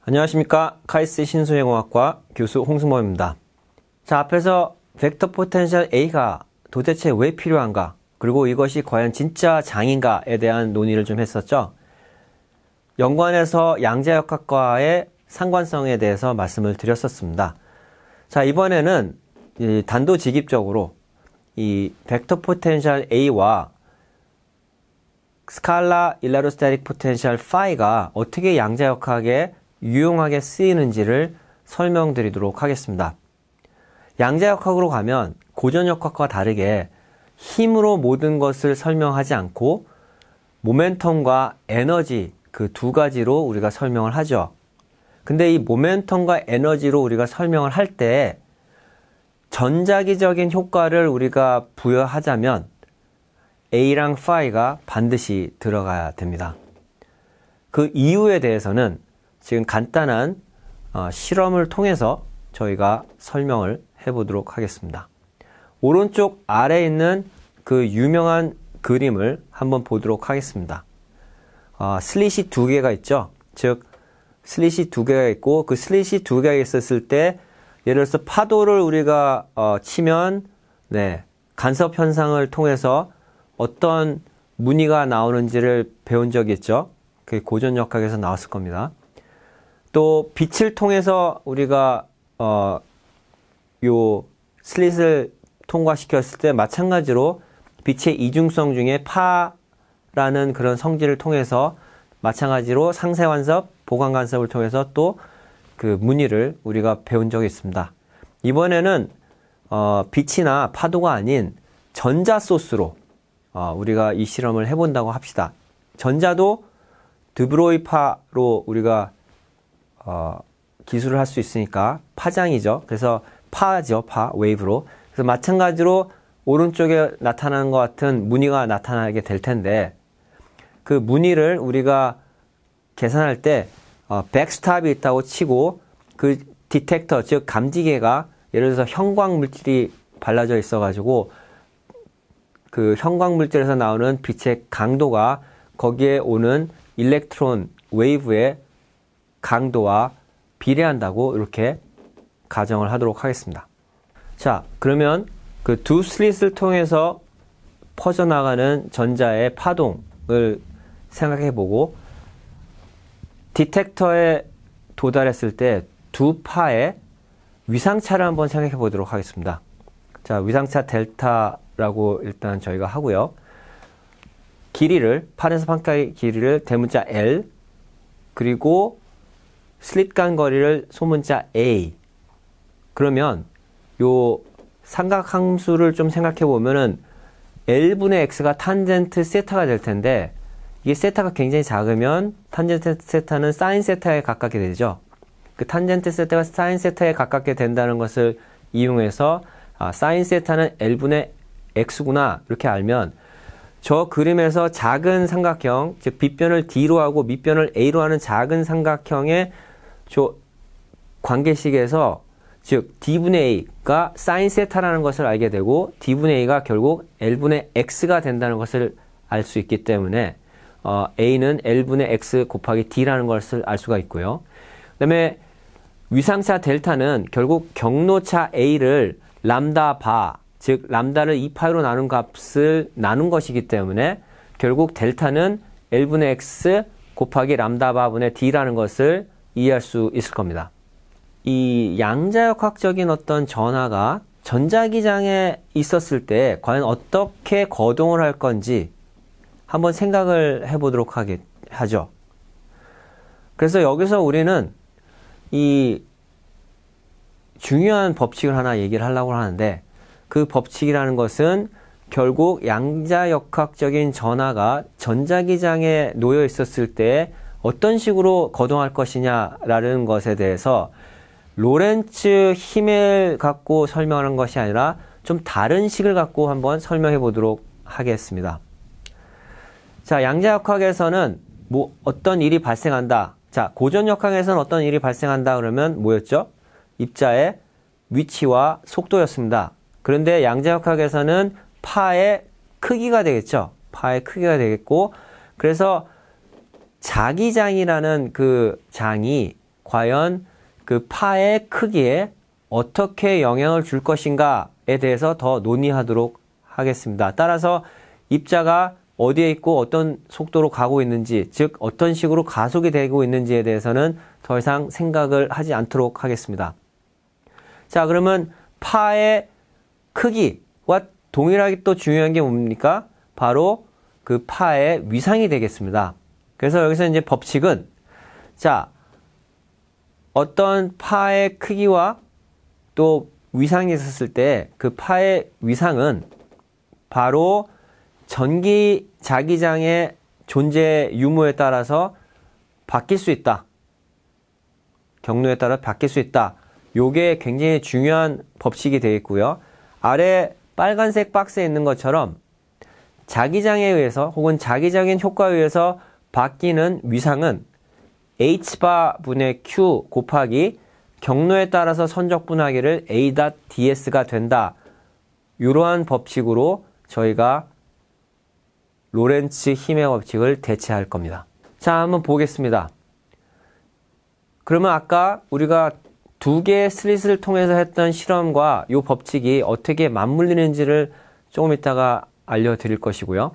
안녕하십니까. 카이스트 신소행공학과 교수 홍승범입니다. 자, 앞에서 벡터 포텐셜 A가 도대체 왜 필요한가, 그리고 이것이 과연 진짜 장인가에 대한 논의를 좀 했었죠. 연관해서 양자역학과의 상관성에 대해서 말씀을 드렸었습니다. 자, 이번에는 단도직입적으로 이 벡터 포텐셜 A와 스칼라 일레로스태틱 포텐셜 파이가 어떻게 양자역학에 유용하게 쓰이는지를 설명드리도록 하겠습니다. 양자역학으로 가면 고전역학과 다르게 힘으로 모든 것을 설명하지 않고 모멘텀과 에너지, 그 두 가지로 우리가 설명을 하죠. 근데 이 모멘텀과 에너지로 우리가 설명을 할 때 전자기적인 효과를 우리가 부여하자면 A랑 파이가 반드시 들어가야 됩니다. 그 이유에 대해서는 지금 간단한 실험을 통해서 저희가 설명을 해보도록 하겠습니다. 오른쪽 아래에 있는 그 유명한 그림을 한번 보도록 하겠습니다. 슬릿이 두 개가 있죠. 즉 슬릿이 두 개가 있고, 그 슬릿이 두 개가 있었을 때 예를 들어서 파도를 우리가 치면 간섭 현상을 통해서 어떤 무늬가 나오는지를 배운 적이 있죠. 그게 고전역학에서 나왔을 겁니다. 또 빛을 통해서 우리가 요 슬릿을 통과시켰을 때 마찬가지로 빛의 이중성 중에 파라는 그런 성질을 통해서 마찬가지로 상쇄간섭, 보강간섭을 통해서 또 그 무늬를 우리가 배운 적이 있습니다. 이번에는 빛이나 파도가 아닌 전자 소스로 우리가 이 실험을 해본다고 합시다. 전자도 드브로이파로 우리가 기술을 할 수 있으니까 파장이죠. 그래서 파죠, 웨이브로. 그래서 마찬가지로 오른쪽에 나타나는 것 같은 무늬가 나타나게 될 텐데, 그 무늬를 우리가 계산할 때 백스탑이 있다고 치고, 그 디텍터, 즉 감지계가 예를 들어서 형광물질이 발라져 있어가지고 그 형광물질에서 나오는 빛의 강도가 거기에 오는 일렉트론 웨이브의 강도와 비례한다고 이렇게 가정을 하도록 하겠습니다. 자, 그러면 그 두 슬릿을 통해서 퍼져나가는 전자의 파동을 생각해보고, 디텍터에 도달했을 때 두 파의 위상차를 한번 생각해 보도록 하겠습니다. 자, 위상차 델타라고 일단 저희가 하고요. 길이를, 판에서 판까지 길이를 대문자 L, 그리고 슬릿 간 거리를 소문자 A. 그러면 요 삼각함수를 좀 생각해 보면은 L분의 X가 탄젠트 세타가 될 텐데, 이게 세타가 굉장히 작으면 탄젠트 세타는 사인 세타에 가깝게 되죠. 그 탄젠트 세타가 사인 세타에 가깝게 된다는 것을 이용해서 사인 세타는 L분의 X구나 이렇게 알면, 저 그림에서 작은 삼각형, 즉 빗변을 D로 하고 밑변을 A로 하는 작은 삼각형의 저 관계식에서, 즉 D분의 A가 사인 세타라는 것을 알게 되고 D분의 A가 결국 L분의 X가 된다는 것을 알 수 있기 때문에 A는 L분의 X 곱하기 D라는 것을 알 수가 있고요. 그 다음에 위상차 델타는 결국 경로차 A를 람다 바, 즉 람다를 2파이로 나눈 값을 나눈 것이기 때문에 결국 델타는 L분의 X 곱하기 람다 바분의 D라는 것을 이해할 수 있을 겁니다. 이 양자역학적인 어떤 전하가 전자기장에 있었을 때 과연 어떻게 거동을 할 건지 한번 생각을 해보도록 하죠. 그래서 여기서 우리는 이 중요한 법칙을 하나 얘기를 하려고 하는데, 그 법칙이라는 것은 결국 양자역학적인 전하가 전자기장에 놓여 있었을 때 어떤 식으로 거동할 것이냐라는 것에 대해서 로렌츠 힘을 갖고 설명하는 것이 아니라 좀 다른 식을 갖고 한번 설명해 보도록 하겠습니다. 자, 양자역학에서는 뭐 어떤 일이 발생한다. 자, 고전역학에서는 어떤 일이 발생한다 그러면 뭐였죠? 입자의 위치와 속도였습니다. 그런데 양자역학에서는 파의 크기가 되겠죠. 파의 크기가 되겠고, 그래서 자기장이라는 그 장이 과연 그 파의 크기에 어떻게 영향을 줄 것인가에 대해서 더 논의하도록 하겠습니다. 따라서 입자가 어디에 있고 어떤 속도로 가고 있는지, 즉 어떤 식으로 가속이 되고 있는지에 대해서는 더 이상 생각을 하지 않도록 하겠습니다. 자, 그러면 파의 크기와 동일하게 또 중요한 게 뭡니까? 바로 그 파의 위상이 되겠습니다. 그래서 여기서 이제 법칙은, 자, 어떤 파의 크기와 또 위상이 있었을 때 그 파의 위상은 바로 전기 자기장의 존재 유무에 따라서 바뀔 수 있다. 경로에 따라 바뀔 수 있다. 요게 굉장히 중요한 법칙이 되겠고요. 아래 빨간색 박스에 있는 것처럼 자기장에 의해서 혹은 자기장인 효과에 의해서 바뀌는 위상은 h바 분의 q 곱하기 경로에 따라서 선적분하기를 a.ds가 된다. 이러한 법칙으로 저희가 로렌츠 힘의 법칙을 대체할 겁니다. 자, 한번 보겠습니다. 그러면 아까 우리가 두 개의 슬릿을 통해서 했던 실험과 이 법칙이 어떻게 맞물리는지를 조금 이따가 알려드릴 것이고요.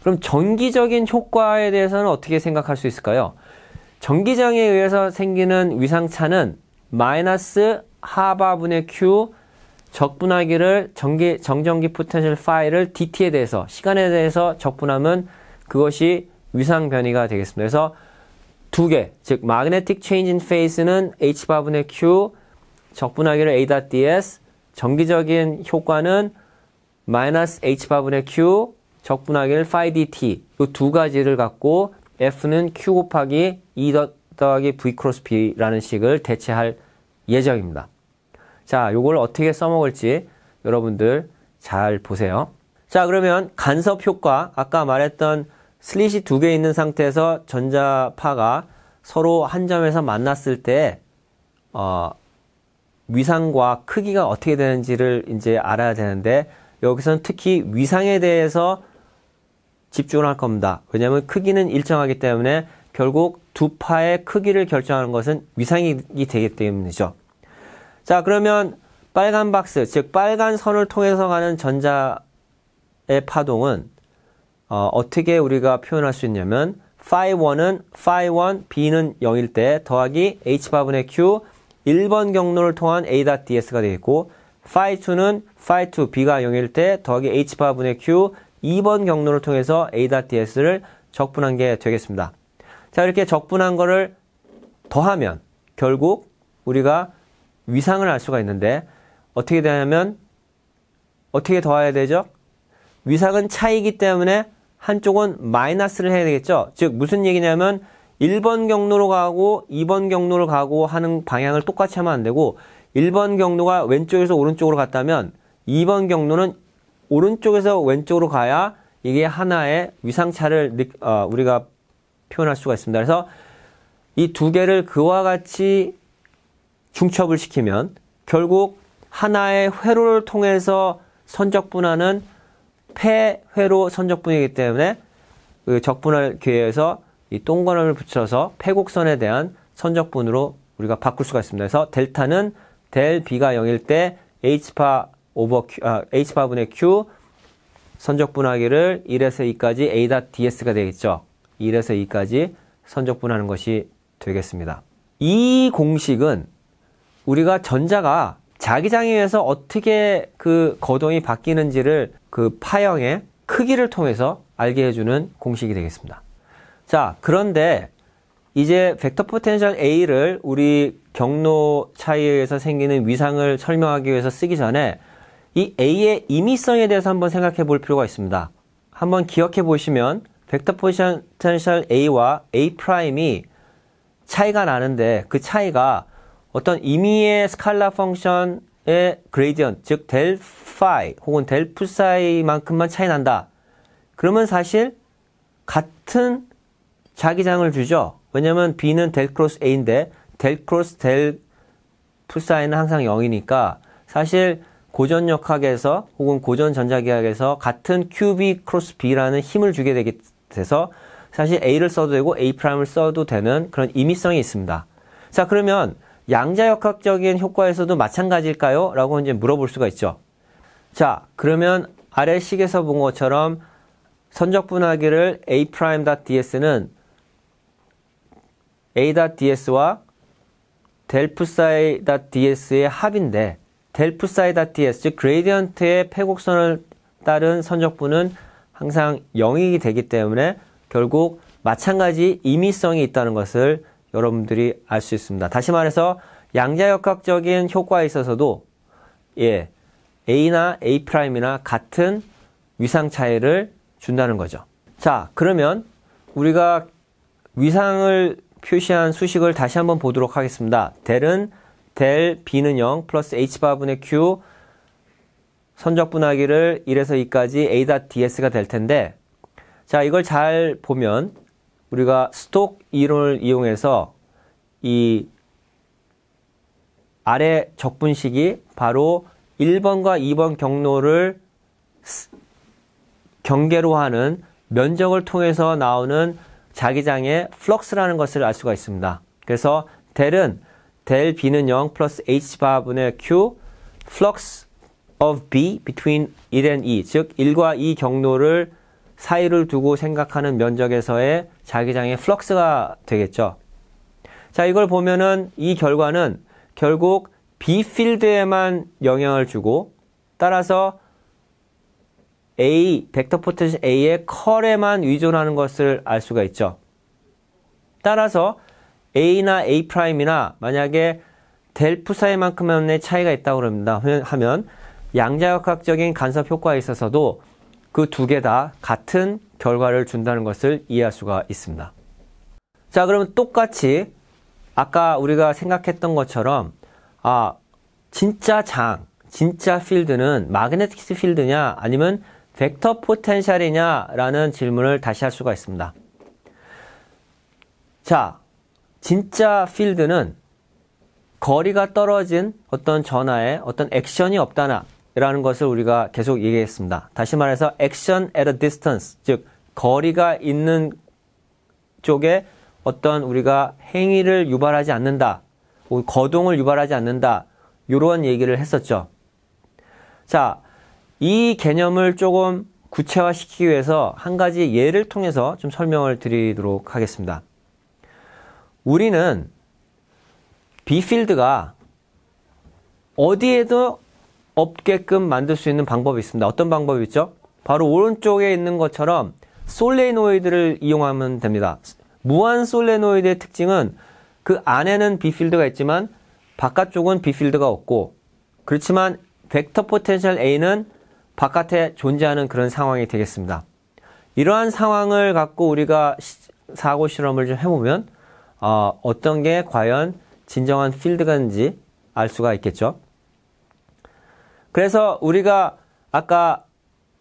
그럼 전기적인 효과에 대해서는 어떻게 생각할 수 있을까요? 전기장에 의해서 생기는 위상차는 마이너스 하바분의 q 적분하기를 정전기 포텐셜 파이를 dt에 대해서, 시간에 대해서 적분하면 그것이 위상 변이가 되겠습니다. 그래서 두 개, 즉 magnetic change in phase는 h바분의 q 적분하기를 a.ds, 전기적인 효과는 마이너스 h바분의 q 적분하기를 phi dt, 이 두 가지를 갖고 f는 q 곱하기 e 더하기 v 크로스 b라는 식을 대체할 예정입니다. 자, 요걸 어떻게 써먹을지 여러분들 잘 보세요. 자, 그러면 간섭 효과, 아까 말했던 슬릿이 두 개 있는 상태에서 전자파가 서로 한 점에서 만났을 때 위상과 크기가 어떻게 되는지를 이제 알아야 되는데, 여기서는 특히 위상에 대해서 집중을 할 겁니다. 왜냐하면 크기는 일정하기 때문에 결국 두 파의 크기를 결정하는 것은 위상이 되기 때문이죠. 자, 그러면 빨간 박스, 즉 빨간 선을 통해서 가는 전자의 파동은 어떻게 우리가 표현할 수 있냐면 phi1은 phi1, b는 0일 때 더하기 h바분의 q 1번 경로를 통한 a.ds가 되겠고, phi2는 phi2, b가 0일 때 더하기 h바분의 q 2번 경로를 통해서 a.ds를 적분한 게 되겠습니다. 자, 이렇게 적분한 거를 더하면 결국 우리가 위상을 알 수가 있는데, 어떻게 되냐면 어떻게 더해야 되죠? 위상은 차이기 때문에 한쪽은 마이너스를 해야 되겠죠? 즉 무슨 얘기냐면 1번 경로로 가고 2번 경로로 가고 하는 방향을 똑같이 하면 안 되고, 1번 경로가 왼쪽에서 오른쪽으로 갔다면 2번 경로는 오른쪽에서 왼쪽으로 가야 이게 하나의 위상차를 우리가 표현할 수가 있습니다. 그래서 이 두 개를 그와 같이 중첩을 시키면 결국 하나의 회로를 통해서 선적분하는 폐회로 선적분이기 때문에 그 적분할 기회에서 이 동그라미를 붙여서 폐곡선에 대한 선적분으로 우리가 바꿀 수가 있습니다. 그래서 델타는 델 b가 0일 때 h바분의 q 선적분하기를 1에서 2까지 a.ds가 되겠죠. 1에서 2까지 선적분하는 것이 되겠습니다. 이 공식은 우리가 전자가 자기장에 의해서 어떻게 그 거동이 바뀌는지를 그 파형의 크기를 통해서 알게 해주는 공식이 되겠습니다. 자, 그런데 이제 벡터 포텐셜 A를 우리 경로 차이에 의해서 생기는 위상을 설명하기 위해서 쓰기 전에 이 A의 임의성에 대해서 한번 생각해 볼 필요가 있습니다. 한번 기억해 보시면 벡터 포텐셜 A와 A'이 차이가 나는데 그 차이가 어떤 임의의 스칼라 펑션의 그레이디언트, 즉 델 파이 혹은 델 푸사이만큼만 차이 난다. 그러면 사실 같은 자기장을 주죠. 왜냐면 B는 델 크로스 A인데 델 크로스 델 푸사이는 항상 0이니까 사실 고전역학에서 혹은 고전 전자기학에서 같은 QB 크로스 B라는 힘을 주게 되게 돼서 사실 A를 써도 되고 A'을 써도 되는 그런 임의성이 있습니다. 자, 그러면 양자역학적인 효과에서도 마찬가지일까요? 라고 이제 물어볼 수가 있죠. 자, 그러면 아래 식에서 본 것처럼 선적분화기를 A'.ds는 A.ds와 델프사이.ds의 합인데 델프사이.ds, 즉 그레디언트의 패곡선을 따른 선적분은 항상 0이 되기 때문에 결국 마찬가지 임의성이 있다는 것을 여러분들이 알 수 있습니다. 다시 말해서 양자역학적인 효과에 있어서도 A나 A'이나 같은 위상 차이를 준다는 거죠. 자, 그러면 우리가 위상을 표시한 수식을 다시 한번 보도록 하겠습니다. 델은 델 B는 0 플러스 H바분의 Q 선적분화기를 1에서 2까지 A.ds가 될 텐데, 자, 이걸 잘 보면 우리가 스톡 이론을 이용해서 이 아래 적분식이 바로 1번과 2번 경로를 경계로 하는 면적을 통해서 나오는 자기장의 플럭스라는 것을 알 수가 있습니다. 그래서 델은 델 B는 0 플러스 H바분의 Q flux of B between 1 and 2, 즉 1과 2 경로를 사이를 두고 생각하는 면적에서의 자기장의 플럭스가 되겠죠. 자, 이걸 보면은 이 결과는 결국 B 필드에만 영향을 주고 따라서 벡터 포텐셜 A의 컬에만 의존하는 것을 알 수가 있죠. 따라서 A나 A'이나 만약에 델프 사이만큼의 차이가 있다고 합니다. 하면 양자역학적인 간섭 효과에 있어서도 그 두 개 다 같은 결과를 준다는 것을 이해할 수가 있습니다. 자, 그러면 똑같이 아까 우리가 생각했던 것처럼 진짜 필드는 마그네틱 필드냐 아니면 벡터 포텐셜이냐라는 질문을 다시 할 수가 있습니다. 자, 진짜 필드는 거리가 떨어진 어떤 전하에 어떤 액션이 없다라는 것을 우리가 계속 얘기했습니다. 다시 말해서 action at a distance, 즉 거리가 있는 쪽에 어떤 우리가 행위를 유발하지 않는다, 거동을 유발하지 않는다, 이런 얘기를 했었죠. 자, 이 개념을 조금 구체화시키기 위해서 한 가지 예를 통해서 좀 설명을 드리도록 하겠습니다. 우리는 B필드가 어디에도 없게끔 만들 수 있는 방법이 있습니다. 어떤 방법이 있죠? 바로 오른쪽에 있는 것처럼 솔레노이드를 이용하면 됩니다. 무한 솔레노이드의 특징은 그 안에는 B필드가 있지만 바깥쪽은 B필드가 없고, 그렇지만 벡터 포텐셜 A는 바깥에 존재하는 그런 상황이 되겠습니다. 이러한 상황을 갖고 우리가 사고 실험을 좀 해보면 어떤 게 과연 진정한 필드가인지 알 수가 있겠죠. 그래서 우리가 아까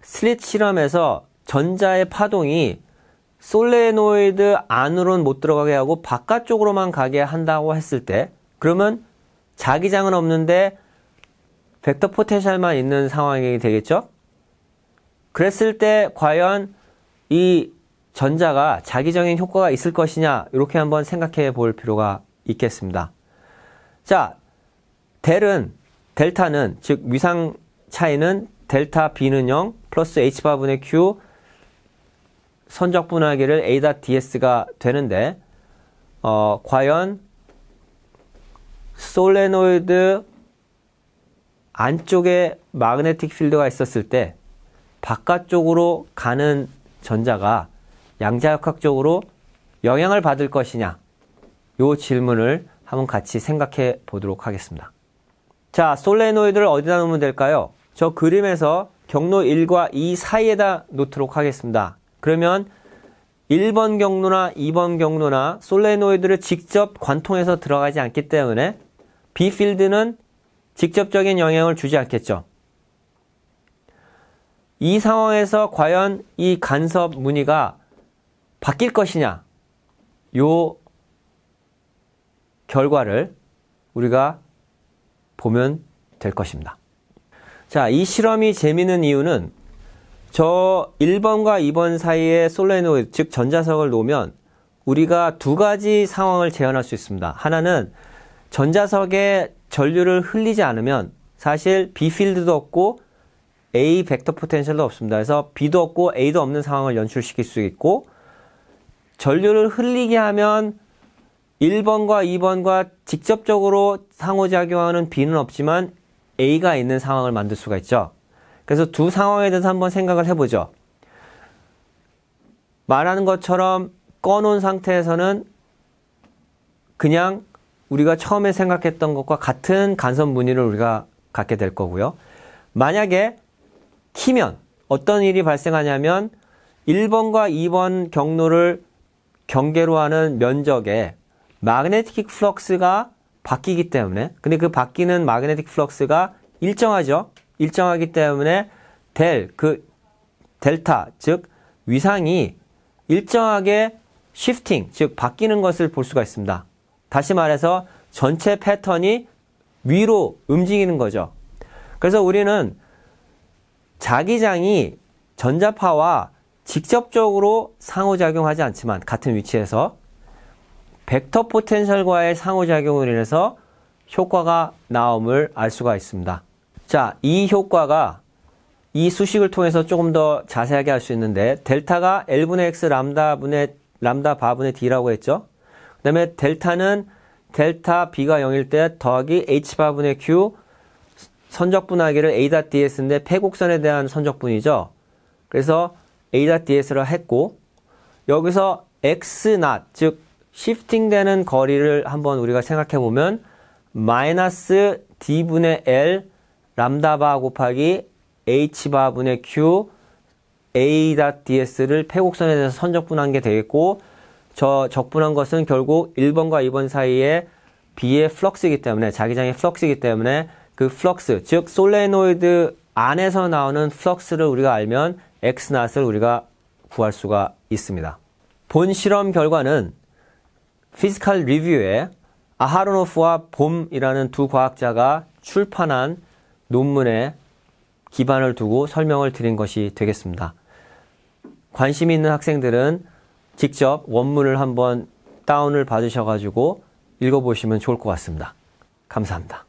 슬릿 실험에서 전자의 파동이 솔레노이드 안으로는 못 들어가게 하고 바깥쪽으로만 가게 한다고 했을 때, 그러면 자기장은 없는데 벡터 포텐셜만 있는 상황이 되겠죠? 그랬을 때 과연 이 전자가 자기적인 효과가 있을 것이냐, 이렇게 한번 생각해 볼 필요가 있겠습니다. 자, 델타는, 즉 위상 차이는 델타 B는 0 플러스 H바분의 Q 선적분화기를 A.ds가 되는데, 과연 솔레노이드 안쪽에 마그네틱 필드가 있었을 때 바깥쪽으로 가는 전자가 양자역학적으로 영향을 받을 것이냐, 이 질문을 한번 같이 생각해 보도록 하겠습니다. 자, 솔레노이드를 어디다 놓으면 될까요? 저 그림에서 경로 1과 2 사이에다 놓도록 하겠습니다. 그러면 1번 경로나 2번 경로나 솔레노이드를 직접 관통해서 들어가지 않기 때문에 B필드는 직접적인 영향을 주지 않겠죠. 이 상황에서 과연 이 간섭 무늬가 바뀔 것이냐, 요 결과를 우리가 보면 될 것입니다. 자, 이 실험이 재미있는 이유는 저 1번과 2번 사이에 솔레노이드, 즉 전자석을 놓으면 우리가 두 가지 상황을 재현할 수 있습니다. 하나는 전자석에 전류를 흘리지 않으면 사실 B 필드도 없고 A 벡터 포텐셜도 없습니다. 그래서 B도 없고 A도 없는 상황을 연출시킬 수 있고, 전류를 흘리게 하면 1번과 2번과 직접적으로 상호작용하는 B는 없지만 A가 있는 상황을 만들 수가 있죠. 그래서 두 상황에 대해서 한번 생각을 해보죠. 말하는 것처럼 꺼놓은 상태에서는 그냥 우리가 처음에 생각했던 것과 같은 간섭 무늬를 우리가 갖게 될 거고요. 만약에 키면 어떤 일이 발생하냐면 1번과 2번 경로를 경계로 하는 면적에 magnetic flux가 바뀌기 때문에, 근데 그 바뀌는 magnetic flux가 일정하죠. 일정하기 때문에 델타, 즉 위상이 일정하게 shifting, 즉 바뀌는 것을 볼 수가 있습니다. 다시 말해서 전체 패턴이 위로 움직이는 거죠. 그래서 우리는 자기장이 전자파와 직접적으로 상호작용하지 않지만 같은 위치에서 벡터 포텐셜과의 상호작용으로 인해서 효과가 나옴을 알 수가 있습니다. 자, 이 효과가 이 수식을 통해서 조금 더 자세하게 할 수 있는데, 델타가 L분의 X 람다 바분의 D라고 했죠. 그 다음에 델타는 델타 B가 0일 때 더하기 H 바분의 Q 선적분하기를 A.ds인데 폐곡선에 대한 선적분이죠. 그래서 A.ds라 했고, 여기서 X0, 즉 시프팅 되는 거리를 한번 우리가 생각해 보면 마이너스 D분의 L 람다 바 곱하기 H 바분의 Q A.ds를 폐곡선에 대해서 선적분한 게 되겠고, 저 적분한 것은 결국 1번과 2번 사이에 B의 플럭스이기 때문에, 자기장의 플럭스이기 때문에 그 플럭스, 즉 솔레노이드 안에서 나오는 플럭스를 우리가 알면 X0을 우리가 구할 수가 있습니다. 본 실험 결과는 피지컬 리뷰에 아하로노프와 봄이라는 두 과학자가 출판한 논문에 기반을 두고 설명을 드린 것이 되겠습니다. 관심 있는 학생들은 직접 원문을 한번 다운을 받으셔가지고 읽어보시면 좋을 것 같습니다. 감사합니다.